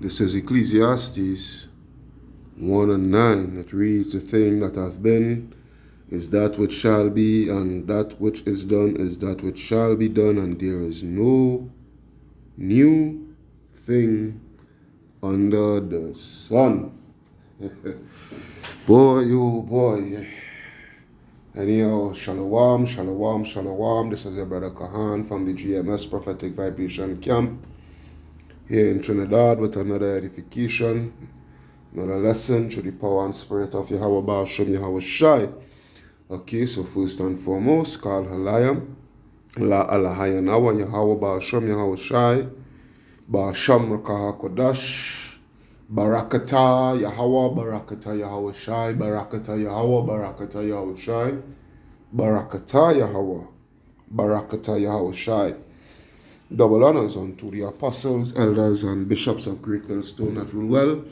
This is Ecclesiastes 1 and 9. It reads, "The thing that hath been is that which shall be, and that which is done is that which shall be done, and there is no new thing under the sun." Boy, oh boy. Anyhow, shalom, shalom, shalom. This is your brother Kahan from the GMS Prophetic Vibration Camp here in Trinidad with another edification, another lesson through the power and spirit of Yahweh Ba'ashem Yahweh Shai. Okay, so first and foremost, call Halayam, La Alahayanawa Yahweh Ba'ashem Yahweh Shai, Ba'asham Rakaha Kodash, Barakata Yahweh, Barakata Yahweh Shai, Barakata Yahweh, Barakata Yahweh Shai, Barakata Yahweh, Barakata Yahweh Shai. Double honors unto the apostles, elders, and bishops of Great Millstone that rule well.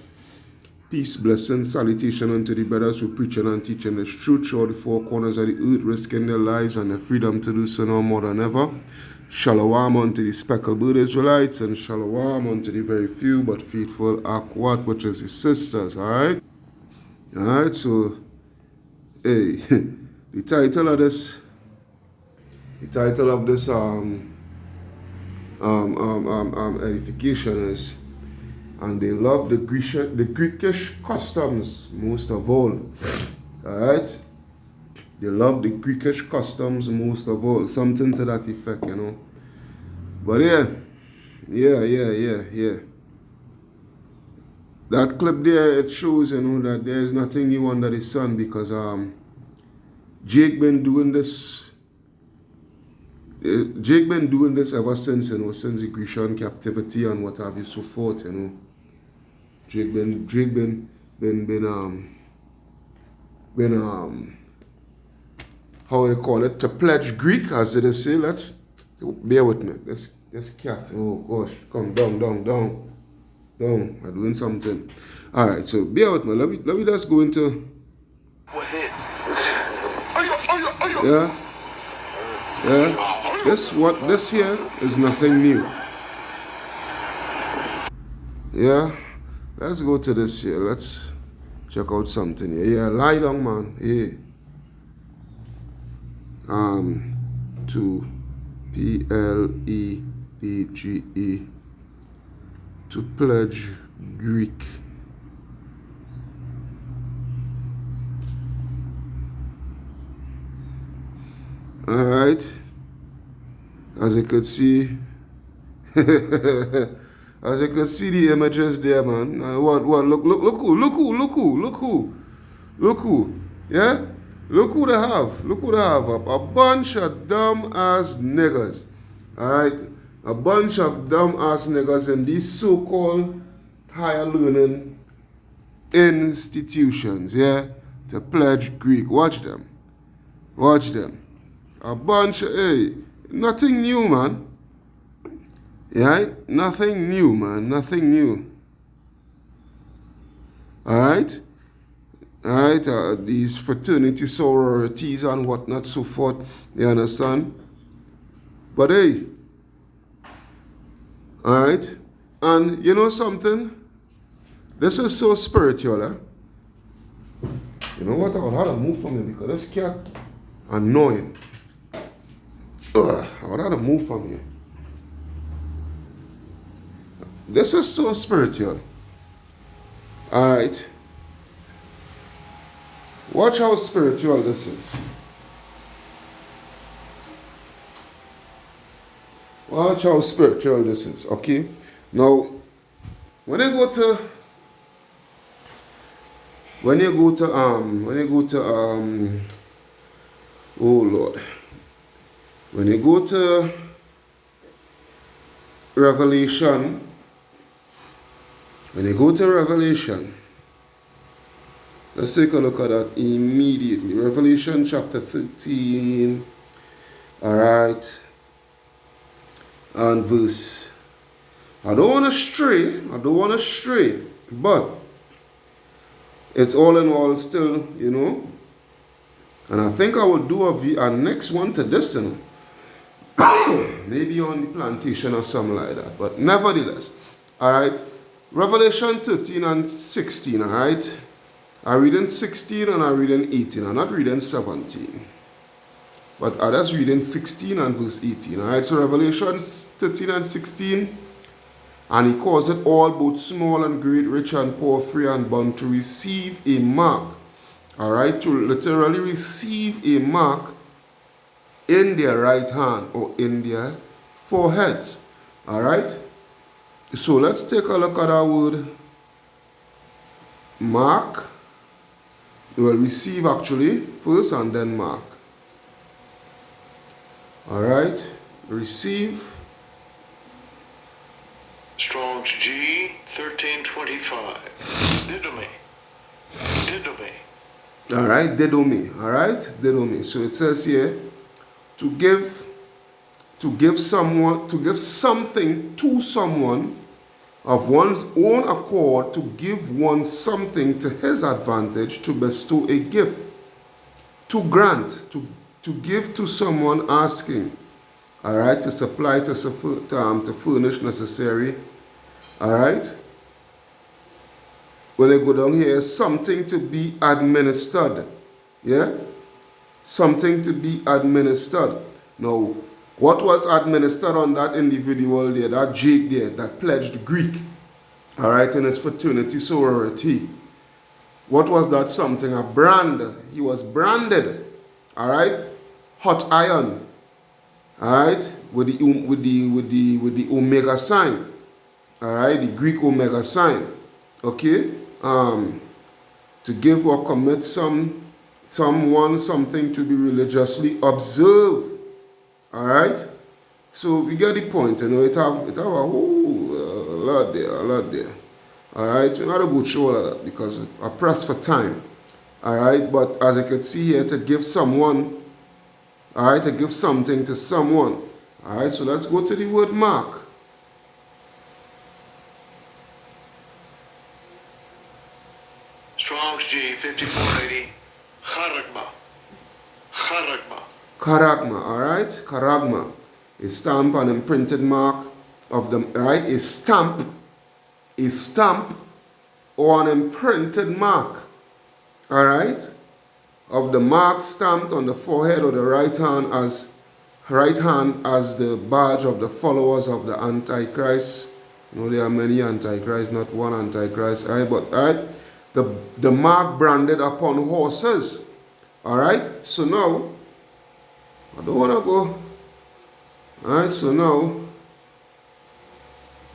Peace, blessing, salutation unto the brothers who preaching and teaching this truth throughout the four corners of the earth, risking their lives and their freedom to do so now more than ever. Shalom unto the speckled bird Israelites, and shalom unto the very few but faithful Akwat, which is his sisters, alright? Alright, so, hey, the title of this edification is, and they love the greekish customs most of all. Alright? They love the greekish customs most of all. Something to that effect, you know. But yeah. That clip there, it shows, you know, that there is nothing new under the sun, because Jake been doing this ever since, you know, since the Grecian captivity and what have you, so forth, you know. Jake been how they call it, to pledge Greek, as they say. Let's bear with me. This cat, oh gosh, come down. I'm doing something. All right, so bear with me. Let me just go into. Yeah. This here is nothing new. Yeah. Let's go to this here. Let's check out something here. Yeah, lie down, man. Yeah. To PLEDGE, to pledge Greek. All right, as you could see, as you could see the images there, man. Look who, yeah. Look who they have. A bunch of dumb-ass niggas. Alright? A bunch of dumb-ass niggas in these so-called higher learning institutions, yeah? To pledge Greek. Watch them. A bunch of, hey, nothing new, man. Yeah? Nothing new, man. Nothing new. Alright? Alright, these fraternity sororities and whatnot, so forth, you understand? But hey, alright, and you know something? This is so spiritual, eh? You know what? I would have to move from here because this cat annoying. I would have to move from here. This is so spiritual. Alright. Watch how spiritual this is. Watch how spiritual this is, okay? Now, when you go to oh Lord. When you go to Revelation, when you go to Revelation, let's take a look at that immediately. Revelation chapter 13, all right, and verse. I don't want to stray, but it's all in all still, you know. And I think I will do a next one to this, you know. Maybe on the plantation or something like that. But nevertheless, all right, Revelation 13 and 16, all right. I'm reading 16 and I'm reading 18. I'm not reading 17. But I'm just reading 16 and verse 18. All right, so Revelation 13 and 16. And he calls it all, both small and great, rich and poor, free and bond, to receive a mark. All right, to literally receive a mark in their right hand or in their foreheads. All right, so let's take a look at our word mark. We will receive actually first and then mark. All right, receive. Strong's G 1325. Didomi. All right, didomi. All right, didomi. So it says here to give something to someone of one's own accord, to give one something to his advantage, to bestow a gift, to grant, to give to someone asking. All right, to supply, to furnish necessary. All right. When I go down here, something to be administered. Yeah? Something to be administered. Now, what was administered on that individual there, that Jake there, that pledged Greek, all right, in his fraternity sorority? What was that something? A brand. He was branded. All right? Hot iron. All right, with the omega sign. All right, the Greek omega sign. Okay, to give or commit someone something to be religiously observed. All right, so we get the point. You know, it have a lot there. All right, we're not going to show all of that because I press for time. All right, but as you can see here, to give someone. All right, to give something to someone. All right, so let's go to the word mark. Strong's G 5480. Charagma, all right? Charagma. A stamp and imprinted mark of the, right? A stamp or an imprinted mark. All right? Of the mark stamped on the forehead or the right hand as the badge of the followers of the Antichrist. You know, there are many Antichrists, not one Antichrist. All right, but all right, the mark branded upon horses. All right, so now I don't want to go. All right, so now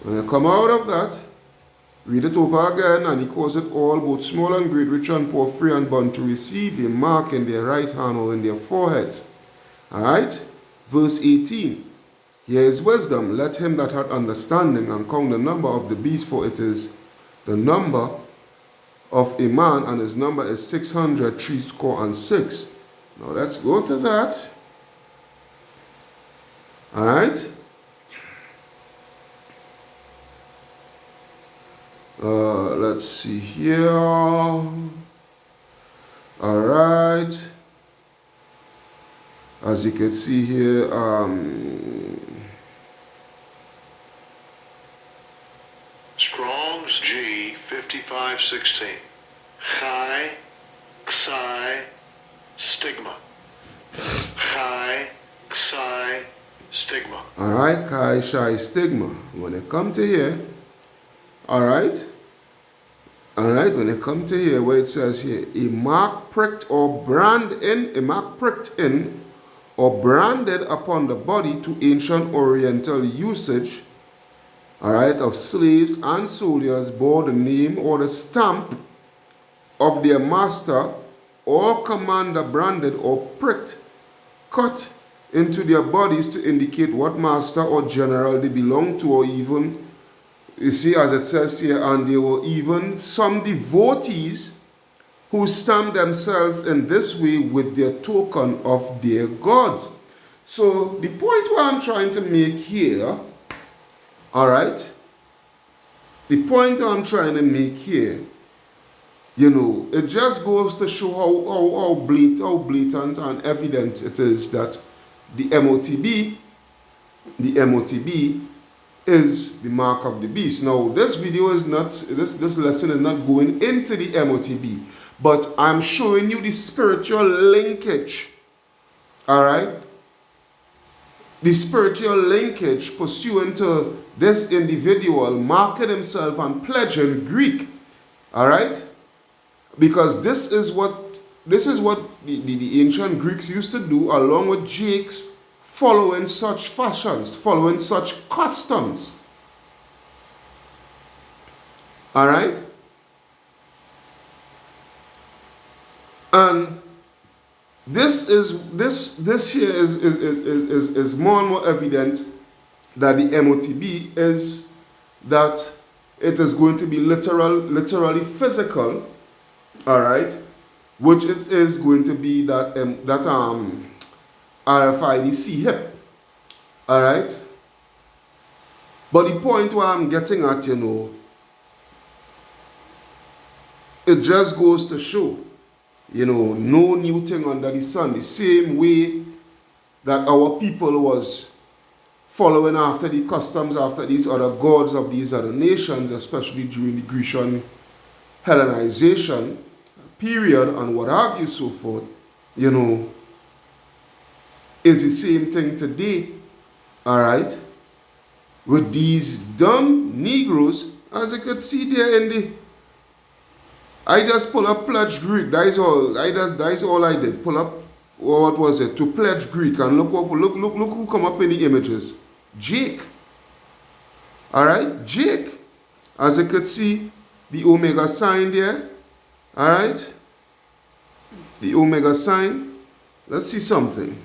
when I come out of that, read it over again, and he calls it all, both small and great, rich and poor, free and bond, to receive a mark in their right hand or in their foreheads. All right? Verse 18. Here is wisdom. Let him that hath understanding and count the number of the beast, for it is the number of a man, and his number is 666. Now let's go to that. All right? Let's see here. All right. As you can see here, Strong's G 5516. Chi, Xi, Stigma. Chi, Xi, Stigma. All right, Chi, Xi, Stigma. When they come to here, all right, when they come to here, where it says here, a mark pricked or brand in, a mark pricked in or branded upon the body to ancient oriental usage, all right, of slaves and soldiers bore the name or the stamp of their master or commander, branded or pricked, cut into their bodies to indicate what master or general they belong to, or even, you see, as it says here, and there were even some devotees who stamped themselves in this way with their token of their gods. So the point what I'm trying to make here, all right, the point I'm trying to make here, you know, it just goes to show how blatant and evident it is that the MOTB is the mark of the beast. Now, this video is not, this lesson is not going into the MOTB, but I'm showing you the spiritual linkage, all right? The spiritual linkage pursuant to this individual marking himself and pledging Greek, all right? Because this is what the ancient Greeks used to do, along with Jakes, following such fashions, following such customs. All right? And this here is more and more evident that the MOTB is that it is going to be literally physical, all right, which it is going to be that RFID C-HIP, all right. But the point where I'm getting at, you know, it just goes to show, you know, no new thing under the sun. The same way that our people was following after the customs, after these other gods of these other nations, especially during the Grecian Hellenization period and what have you, so forth, you know, is the same thing today, all right, with these dumb Negroes, as you could see there in the, I just pull up pledge Greek, that is all I did, pull up, what was it, to pledge Greek, and look who come up in the images, Jake, all right, Jake, as you could see, the omega sign there, all right, the omega sign. Let's see something.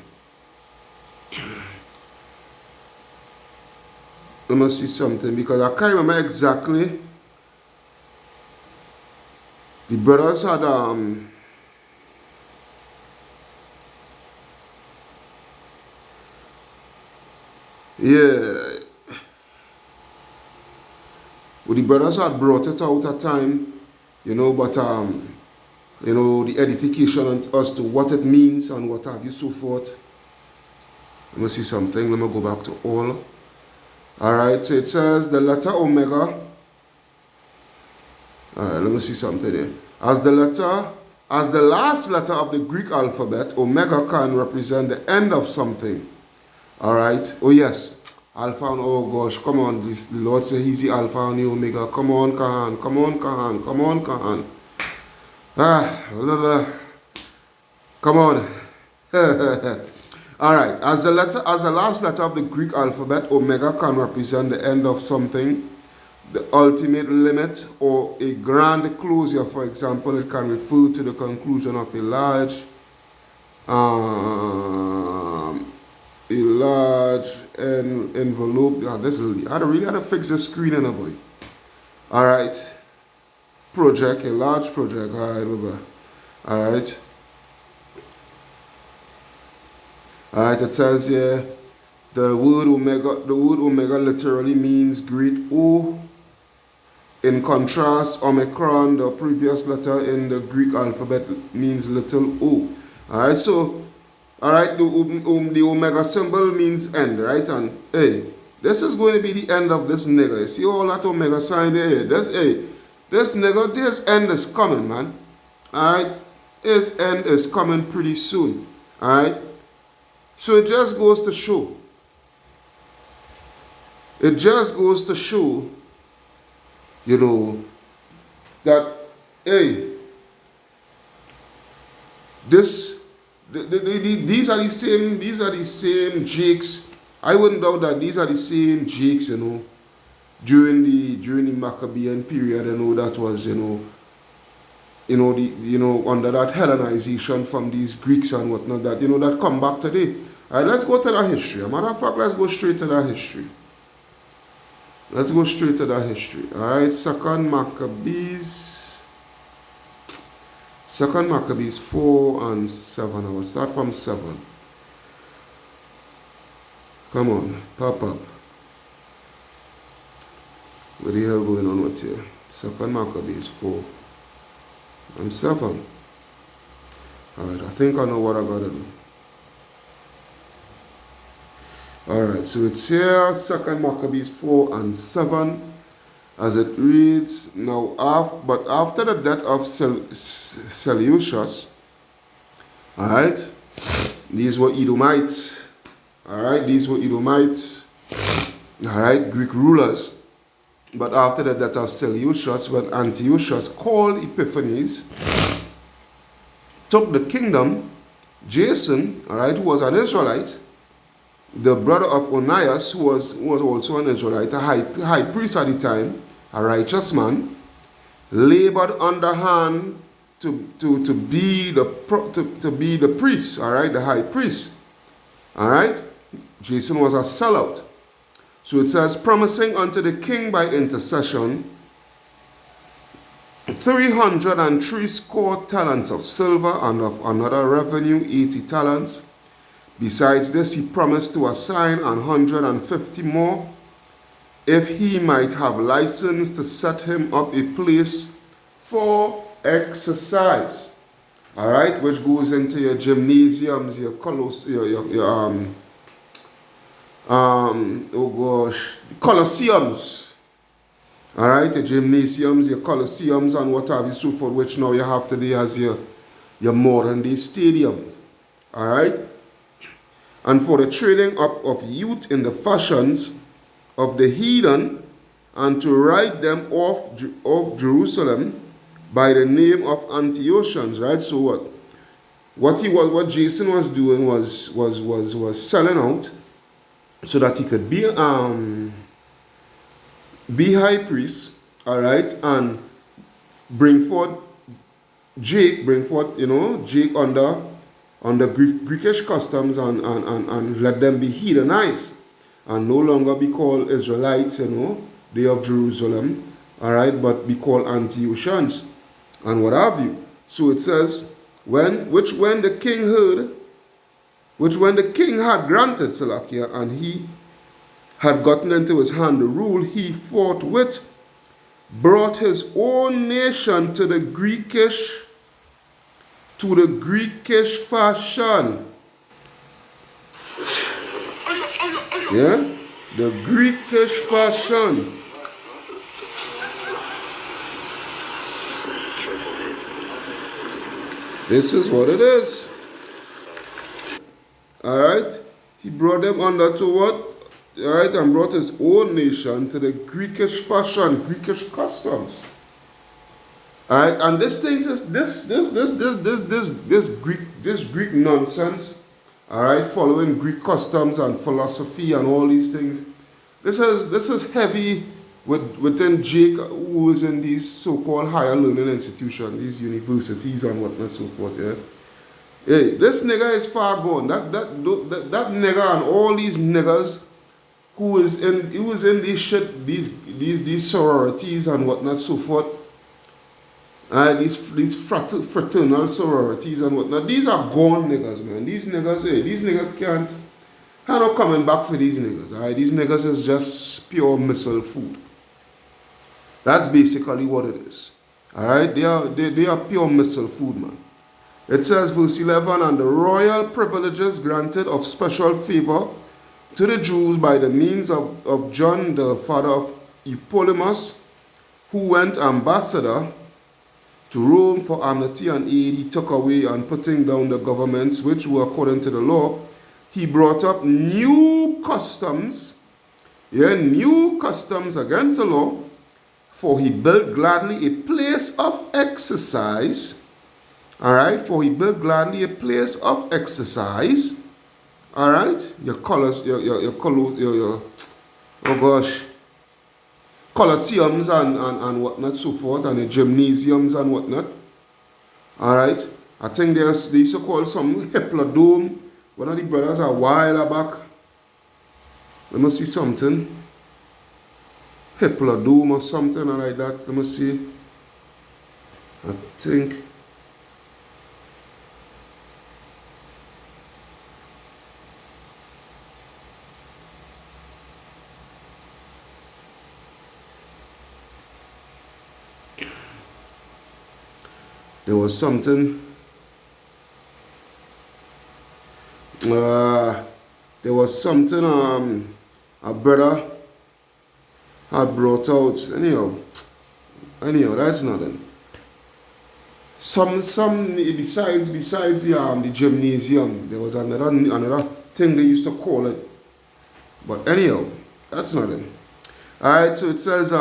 Let me see something, because I can't remember exactly. The brothers had yeah, well, the brothers had brought it out at time, you know, but you know, the edification as to what it means and what have you, so forth. Let me see something. Let me go back to all. All right, so it says the letter omega. All right, let me see something here. As the last letter of the Greek alphabet, omega can represent the end of something. All right. Oh yes, alpha and oh gosh, come on. The Lord said He's the alpha and the omega. Come on, Kahan. Come on, Kahan. Come on, Kahan. Come on. All right. As the last letter of the Greek alphabet, omega can represent the end of something, the ultimate limit, or a grand closure. For example, it can refer to the conclusion of a large envelope. I really had to fix the screen in a boy. All right. Project, a large project. All right, bye-bye. All right. All right, it says here, the word omega literally means great O. In contrast, omicron, the previous letter in the Greek alphabet, means little o. All right, so, all right, the omega symbol means end, right? And hey, this is going to be the end of this nigga. You see all that omega sign there? This nigga, this end is coming, man. All right, his end is coming pretty soon. All right, so it just goes to show. It just goes to show, you know, that, hey, these are the same Jakes. I wouldn't doubt that these are the same Jakes, you know, during the Maccabean period, you know, that was, under that Hellenization from these Greeks and whatnot, that, you know, that come back today. Alright, let's go to the history. As a matter of fact, let's go straight to the history. Let's go straight to the history. Alright, Second Maccabees 4 and 7. I will start from 7. Come on, pop up. What the hell going on with here? Second Maccabees 4 and 7. Alright, I think I know what I gotta do. Alright, so it's here, Second Maccabees 4 and 7, as it reads, now after the death of Seleucus, alright, these were Edomites, alright, alright, Greek rulers. But after the death of Seleucus, when Antiochus called Epiphanes, took the kingdom, Jason, alright, who was an Israelite, the brother of Onias, who was also an Israelite, a high priest at the time, a righteous man, labored underhand to be the priest, all right, the high priest, all right. Jason was a sellout. So it says, promising unto the king by intercession 360 talents of silver, and of another revenue 80 talents. Besides this, he promised to assign 150 more, if he might have license to set him up a place for exercise. All right, which goes into your gymnasiums, your colosseums. All right, your gymnasiums, your colosseums, and what have you, so forth, which now you have today as your modern day stadiums. All right. And for the training up of youth in the fashions of the heathen, and to write them off Jerusalem by the name of Antiochans, right? So what Jason was doing was selling out so that he could be high priest, all right, and bring forth Jake under Greekish customs, and let them be heathenized and no longer be called Israelites, they of Jerusalem, all right, but be called Antiochans and what have you. So it says, when the king had granted Salakia, and he had gotten into his hand the rule, he forthwith brought his own nation to the Greekish fashion. Yeah? The Greekish fashion. This is what it is. Alright? He brought them under to what? Alright, and brought his own nation to the Greekish fashion, Greekish customs. Alright, and this thing is this Greek nonsense, alright, following Greek customs and philosophy and all these things. This is heavy within Jake, who is in these so-called higher learning institutions, these universities and whatnot, so forth. Yeah. Hey, this nigga is far gone. That nigga and all these niggas who was in these shit, these sororities and whatnot, so forth. These fraternal sororities and whatnot. These are gone niggas, man. These niggas can't. I'm not coming back for these niggas. Alright, these niggas is just pure missile food. That's basically what it is. Alright, they are pure missile food, man. It says, verse 11, and the royal privileges granted of special favor to the Jews by the means of John, the father of Eupolemus, who went ambassador to Rome for amnesty and aid, he took away, and putting down the governments which were according to the law, he brought up new customs against the law, for he built gladly a place of exercise. All right, for he built gladly a place of exercise. All right, your colors, your oh gosh, colosseums and whatnot, so forth, and the gymnasiums and whatnot. All right, I think they used to call some Hippodrome one of the brothers a while back. Let me see something. Hitler Doom or something like that. Let me see. I think. There was something. There was something a brother had brought out. Anyhow, that's nothing. Some besides the gymnasium, there was another thing they used to call it. But anyhow, that's nothing. Alright, so it says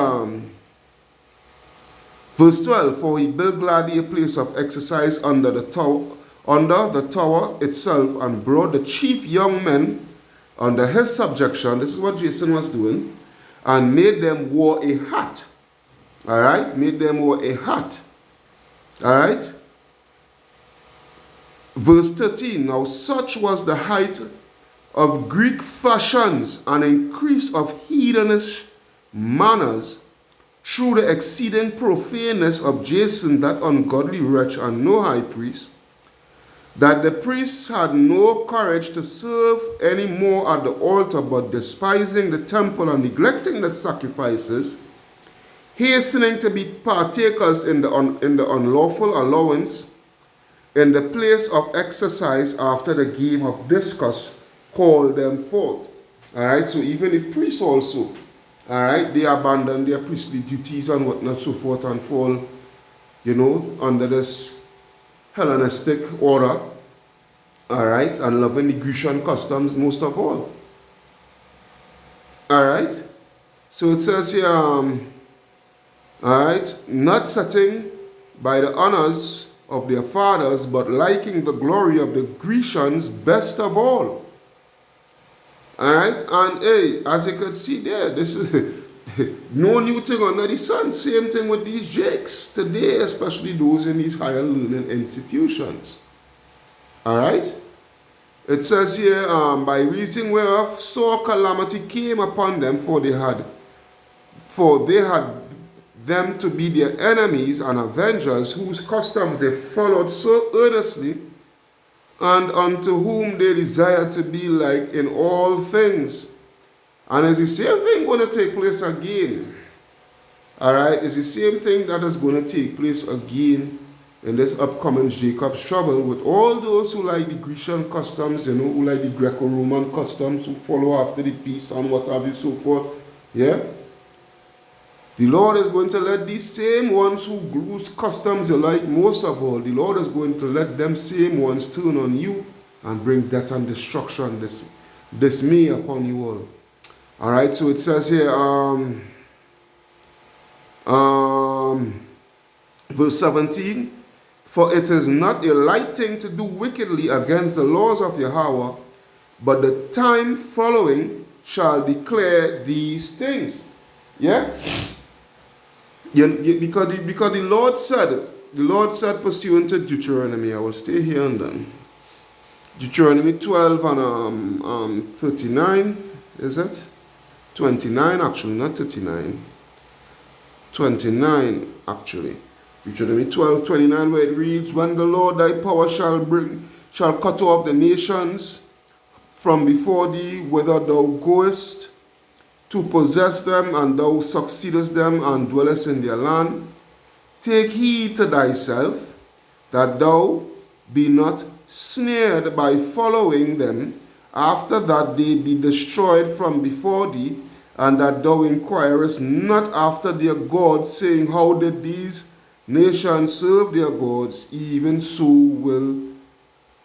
verse 12, for he built gladly a place of exercise under the tower itself, and brought the chief young men under his subjection. This is what Jason was doing, and made them wear a hat. Alright, made them wear a hat. Alright. Verse 13, now such was the height of Greek fashions and increase of heathenish manners through the exceeding profaneness of Jason, that ungodly wretch and no high priest, that the priests had no courage to serve any more at the altar, but despising the temple and neglecting the sacrifices, hastening to be partakers in the unlawful allowance in the place of exercise after the game of discus, called them forth. Alright, so even the priests also, alright, they abandon their priestly duties and whatnot, so forth, and fall, under this Hellenistic order, alright, and loving the Grecian customs most of all. Alright, so it says here, alright, not setting by the honors of their fathers, but liking the glory of the Grecians best of all. Alright, and hey, as you can see there, this is no new thing under the sun. Same thing with these jakes today, especially those in these higher learning institutions. Alright, it says here, by reason whereof sore calamity came upon them, for they had them to be their enemies and avengers, whose customs they followed so earnestly, and unto whom they desire to be like in all things. And it's the same thing going to take place again. Alright, it's the same thing that is going to take place again in this upcoming Jacob's trouble, with all those who like the Grecian customs, who like the Greco-Roman customs, who follow after the peace and what have you, so forth. Yeah? The Lord is going to let these same ones whose customs you like most of all, the Lord is going to let them same ones turn on you and bring death and destruction, dismay upon you all. Alright, so it says here, verse 17, for it is not a light thing to do wickedly against the laws of Yahweh, but the time following shall declare these things. Yeah? Because the Lord said pursuant to Deuteronomy, I will stay here and then. Deuteronomy 12 and 39, is it? 29 actually, not 39. 29 actually. Deuteronomy 12, 29, where it reads, when the Lord thy power shall cut off the nations from before thee, whither thou goest to possess them, and thou succeedest them, and dwellest in their land. Take heed to thyself, that thou be not snared by following them, after that they be destroyed from before thee, and that thou inquirest not after their gods, saying, how did these nations serve their gods? Even so will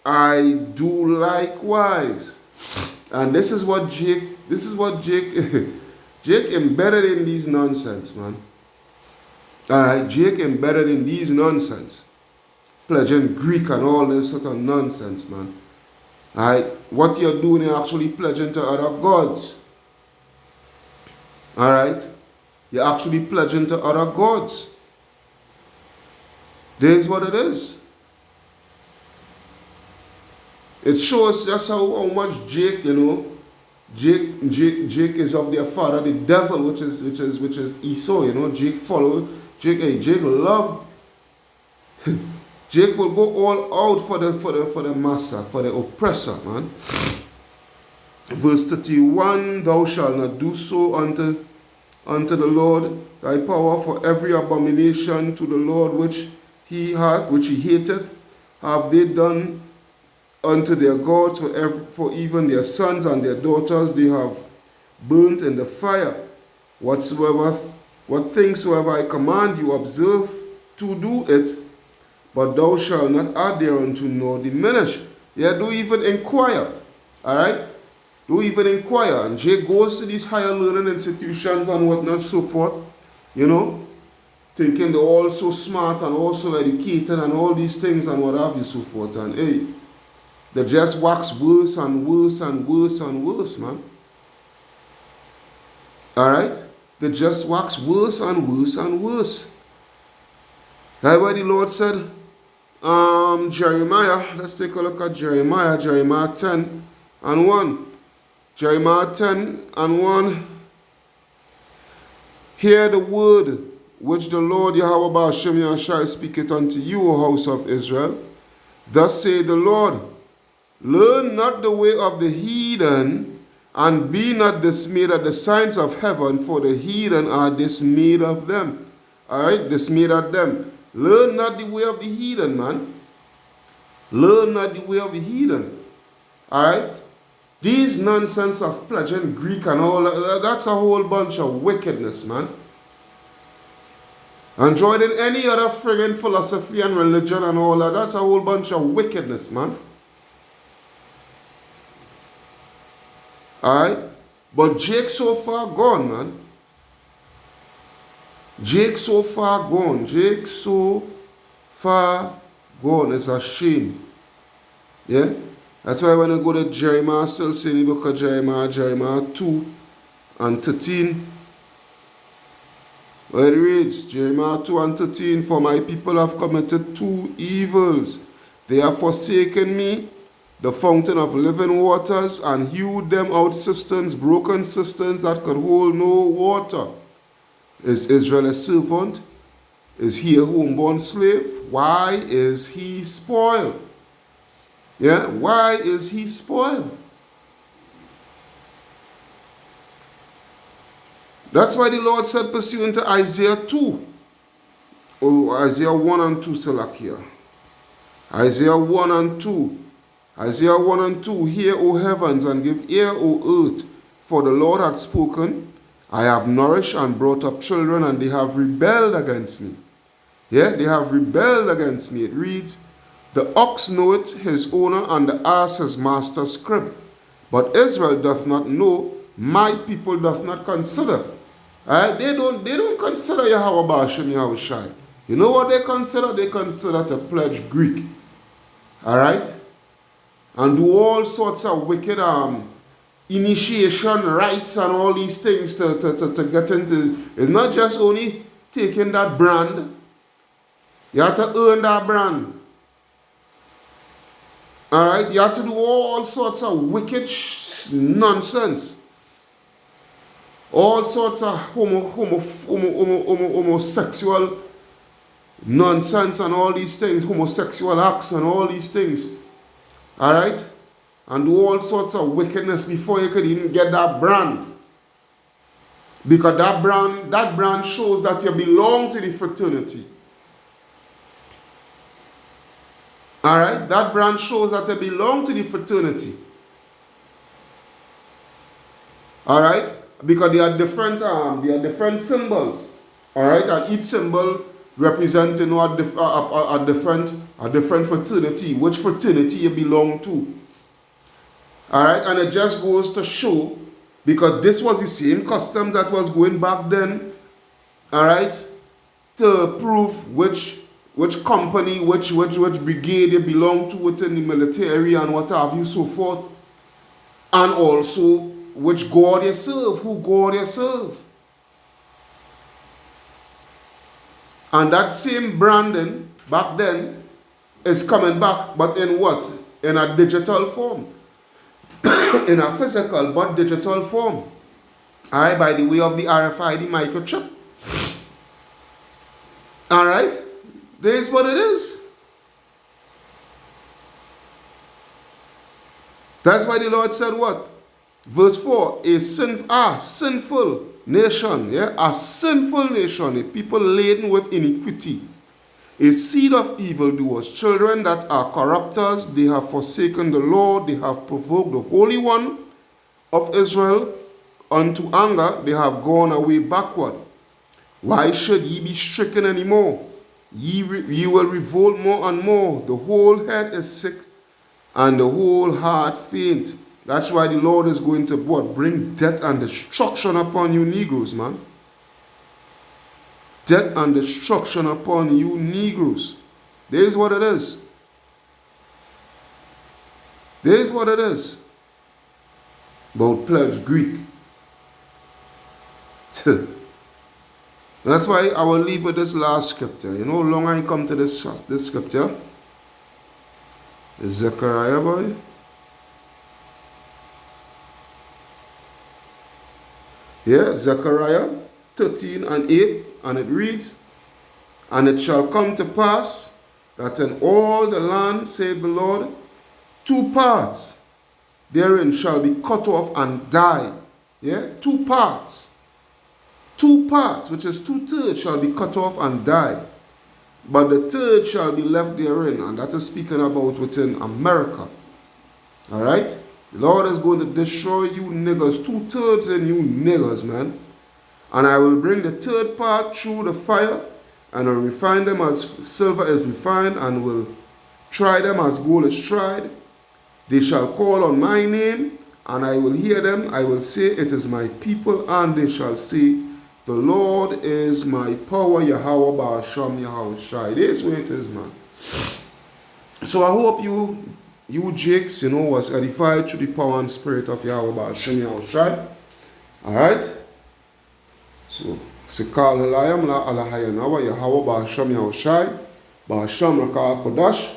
I do likewise. And this is what Jake embedded in these nonsense, man. Alright, Jake embedded in these nonsense. Pledging Greek and all this sort of nonsense, man. Alright, what you're doing is actually pledging to other gods. Alright, you're actually pledging to other gods. This is what it is. It shows just how much Jake, Jake is of their father, the devil, which is Esau. Jake follow Jake love. Jake will go all out for the master, for the oppressor, man. Verse 31, thou shalt not do so unto the Lord thy power, for every abomination to the Lord which he hateth, have they done unto their gods, for even their sons and their daughters they have burnt in the fire. What things soever I command you, observe to do it, but thou shalt not add thereunto nor diminish. Yeah, do even inquire. Alright? Do even inquire. And Jay goes to these higher learning institutions and whatnot, so forth, thinking they're all so smart and also educated and all these things and what have you, so forth. And hey, they just wax worse and worse and worse and worse, man. Alright? They just wax worse and worse and worse. That's why the Lord said, Jeremiah, let's take a look at Jeremiah 10 and 1. Jeremiah 10 and 1. Hear the word which the Lord Yahweh Ba'ashem Yahshai speaketh unto you, O house of Israel. Thus saith the Lord, learn not the way of the heathen, and be not dismayed at the signs of heaven, for the heathen are dismayed of them. Alright, dismayed at them. Learn not the way of the heathen, man. Learn not the way of the heathen. Alright? These nonsense of pledging Greek and all that, that's a whole bunch of wickedness, man. And joining any other friggin' philosophy and religion and all that, that's a whole bunch of wickedness, man. Alright? But Jake so far gone, man. Jake so far gone. Jake so far gone. It's a shame. Yeah? That's why when I go to Jeremiah, still say in the book of Jeremiah 2 and 13. Where it reads, Jeremiah 2 and 13, for my people have committed two evils. They have forsaken me, the fountain of living waters, and hewed them out cisterns, broken cisterns that could hold no water. Is Israel a servant? Is he a homeborn slave? Why is he spoiled? Yeah, why is he spoiled? That's why the Lord said, pursuant to Isaiah 2, or Isaiah 1 and 2, Salakia. Isaiah 1 and 2. Isaiah 1 and 2, hear, O heavens, and give ear, O earth, for the Lord hath spoken. I have nourished and brought up children, and they have rebelled against me. Yeah, they have rebelled against me. It reads, the ox knoweth his owner, and the ass his master's crib. But Israel doth not know, my people doth not consider. They don't consider Yahweh Ba'ashem Yahushai. You know what they consider? They consider to pledge Greek. Alright? And do all sorts of wicked initiation rites and all these things to get into. It's not just only taking that brand. You have to earn that brand. Alright? You have to do all sorts of wicked nonsense. All sorts of homosexual nonsense and all these things. Homosexual acts and all these things. Alright? And do all sorts of wickedness before you could even get that brand. Because that brand shows that you belong to the fraternity. Alright? That brand shows that you belong to the fraternity. Alright? Because they are different symbols. Alright? And each symbol represents a different fraternity. Which fraternity you belong to. Alright? And it just goes to show, because this was the same custom that was going back then. Alright? To prove which company, which brigade you belong to within the military and what have you, so forth. And also which God you serve, who God you serve. And that same branding back then is coming back, but in what? in a digital form, in a physical but digital form. Alright, by the way of the RFID microchip. Alright, there's what it is. That's why the Lord said what? Verse 4, a sinful nation, yeah, a sinful nation, a people laden with iniquity, a seed of evildoers, children that are corrupters, they have forsaken the Lord, they have provoked the Holy One of Israel unto anger, they have gone away backward. Why should ye be stricken any more? Ye will revolt more and more. The whole head is sick, and the whole heart faint. That's why the Lord is going to what? Bring death and destruction upon you Negroes, man. Death and destruction upon you Negroes. There's what it is. There's what it is. About pledge Greek. That's why I will leave with this last scripture. You know how long I come to this scripture? It's Zechariah, boy. Yeah, Zechariah 13 and 8, and it reads, and it shall come to pass that in all the land, saith the Lord, 2 parts therein shall be cut off and die. Yeah, 2 parts. 2 parts, which is 2/3, shall be cut off and die. But the third shall be left therein, and that is speaking about within America. Alright? The Lord is going to destroy you niggers, 2/3 in you niggers, man. And I will bring the third part through the fire, and will refine them as silver is refined, and will try them as gold is tried. They shall call on my name, and I will hear them. I will say, it is my people, and they shall say, the Lord is my power, Yahweh Ba'asham Yahweh Shai. This way it is, man. So I hope you Jakes, was edified through the power and spirit of Yahweh Ba'asham Yahweh Shai. Alright? So, Sikal Halayam La Alahayanawa Yahweh Ba'asham Yahweh Shai. Ba'asham Raka Kodash.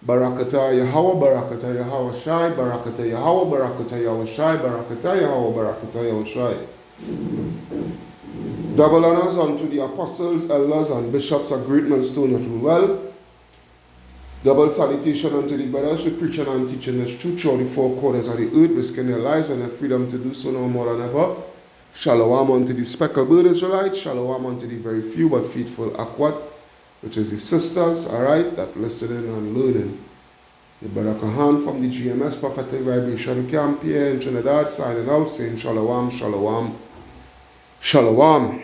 Barakata Yahweh, Barakata Yahweh Shai. Barakata Yahweh, Barakata Yahweh Shai. Barakata Yahweh, Barakata Yahweh Shai. Double honors unto the apostles, elders, and bishops of Great Millstone that rule well. Double salutation unto the brothers who preaching and teaching this truth throughout the 4 quarters of the earth, risking their lives and their freedom to do so no more than ever. Shalom unto the speckled bird Israelites. Shalom unto the very few but faithful Akwat, which is the sisters, alright, that listening and learning. The brother Kahan from the GMS Prophetic Vibration Camp here in Trinidad signing out saying Shalom, Shalom, Shalom.